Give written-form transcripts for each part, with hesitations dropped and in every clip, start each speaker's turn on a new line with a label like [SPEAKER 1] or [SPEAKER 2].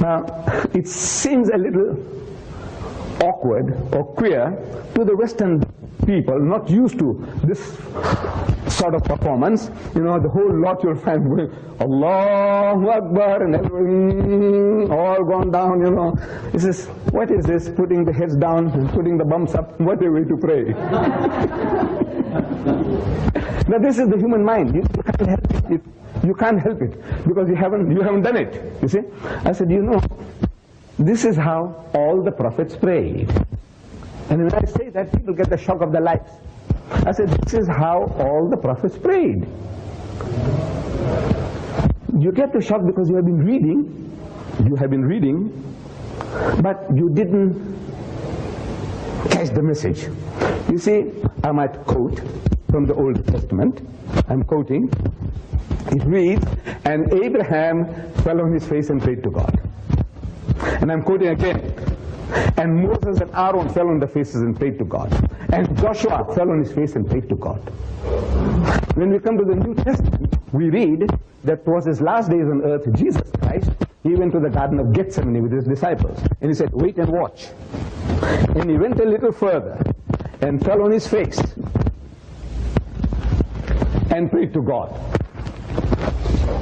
[SPEAKER 1] Now, it seems a little awkward or queer to the Western people not used to this sort of performance. You know, the whole lot you'll find going, Allahu Akbar, and everyone all gone down, you know. This is, what is this? Putting the heads down and putting the bumps up. What a way to pray. Now this is the human mind. You can't help it. You can't help it because you haven't done it. You see? I said, you know, this is how all the prophets prayed. And when I say that, people get the shock of their lives. I said, this is how all the prophets prayed. You get the shock because you have been reading, but you didn't catch the message. You see, I might quote from the Old Testament. I'm quoting. It reads, and Abraham fell on his face and prayed to God. And I'm quoting again. And Moses and Aaron fell on their faces and prayed to God. And Joshua fell on his face and prayed to God. When we come to the New Testament, we read that was his last days on earth, Jesus Christ, he went to the Garden of Gethsemane with his disciples. And he said, wait and watch. And he went a little further and fell on his face and prayed to God.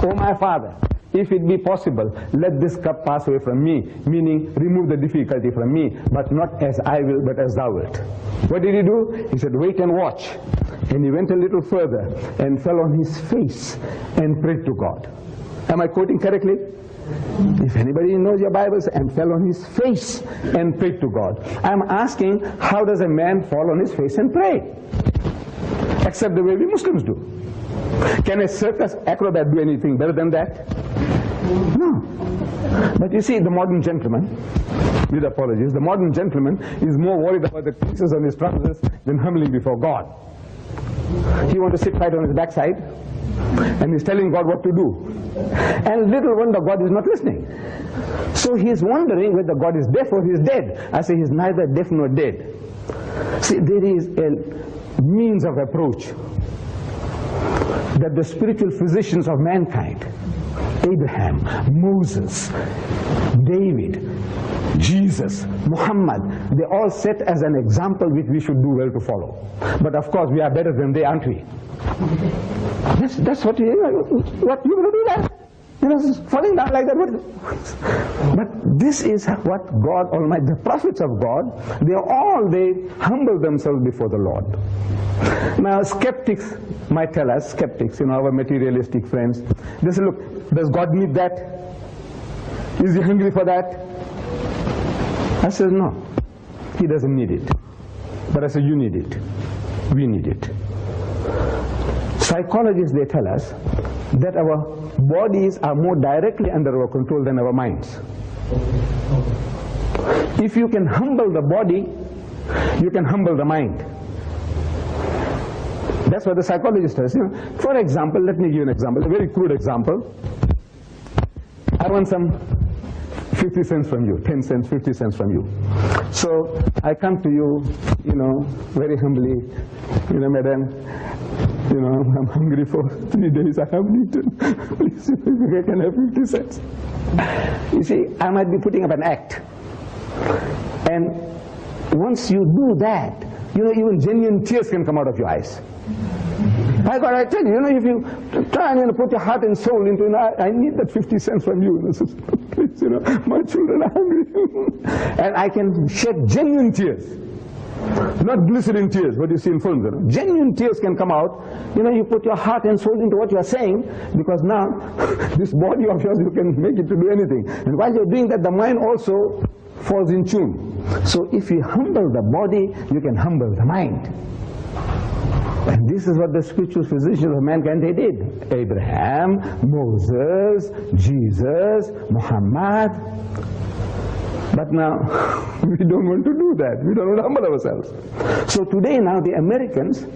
[SPEAKER 1] Oh my Father, if it be possible, let this cup pass away from me, meaning remove the difficulty from me, but not as I will, but as thou wilt. What did he do? He said, wait and watch. And he went a little further and fell on his face and prayed to God. Am I quoting correctly? If anybody knows your Bibles, and fell on his face and prayed to God. I'm asking, how does a man fall on his face and pray? Except the way we Muslims do. Can a circus acrobat do anything better than that? No. But you see, the modern gentleman, with apologies, the modern gentleman is more worried about the creases on his trousers than humbling before God. He wants to sit right on his backside, and he's telling God what to do. And little wonder God is not listening. So he's wondering whether God is deaf or he's dead. I say he's neither deaf nor dead. See, there is a means of approach that the spiritual physicians of mankind, Abraham, Moses, David, Jesus, Muhammad, they all set as an example which we should do well to follow. But of course we are better than they, aren't we? That's what you going to do that? You know, falling down like that. But this is what God Almighty, the prophets of God, they humble themselves before the Lord. Now skeptics might tell us, skeptics, you know, our materialistic friends, they say, look, does God need that? Is he hungry for that? I said, no, he doesn't need it. But I said, you need it. We need it. Psychologists, they tell us that our bodies are more directly under our control than our minds. If you can humble the body, you can humble the mind. That's what the psychologist says. You know, for example, let me give you an example, a very crude example. I want some 50 cents from you, 10 cents, 50 cents from you. So I come to you, you know, very humbly, you know, madam, you know, I'm hungry for 3 days, I haven't eaten. Please, if I can have 50 cents. You see, I might be putting up an act. And once you do that, you know, even genuine tears can come out of your eyes. I tell you, you know, if you try and, you know, put your heart and soul into, you know, I need that 50 cents from you. Please, you know, my children are hungry. And I can shed genuine tears. Not glycerin tears, what you see in films. You know. Genuine tears can come out. You know, you put your heart and soul into what you are saying, because now, this body of yours, you can make it to do anything. And while you're doing that, the mind also falls in tune. So if you humble the body, you can humble the mind. And this is what the spiritual physicians of mankind, they did. Abraham, Moses, Jesus, Muhammad. But now, we don't want to do that. We don't want to humble ourselves. So today now, the Americans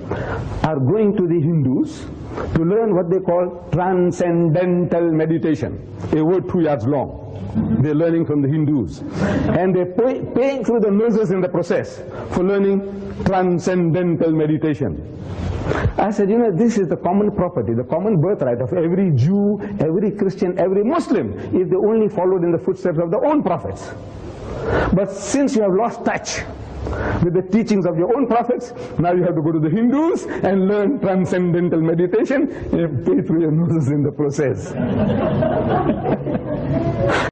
[SPEAKER 1] are going to the Hindus to learn what they call transcendental meditation. A word 2 yards long. They're learning from the Hindus. And they're paying through the noses in the process for learning transcendental meditation. I said, you know, this is the common property, the common birthright of every Jew, every Christian, every Muslim, if they only followed in the footsteps of their own prophets. But since you have lost touch with the teachings of your own prophets, now you have to go to the Hindus and learn transcendental meditation and pay through your noses in the process.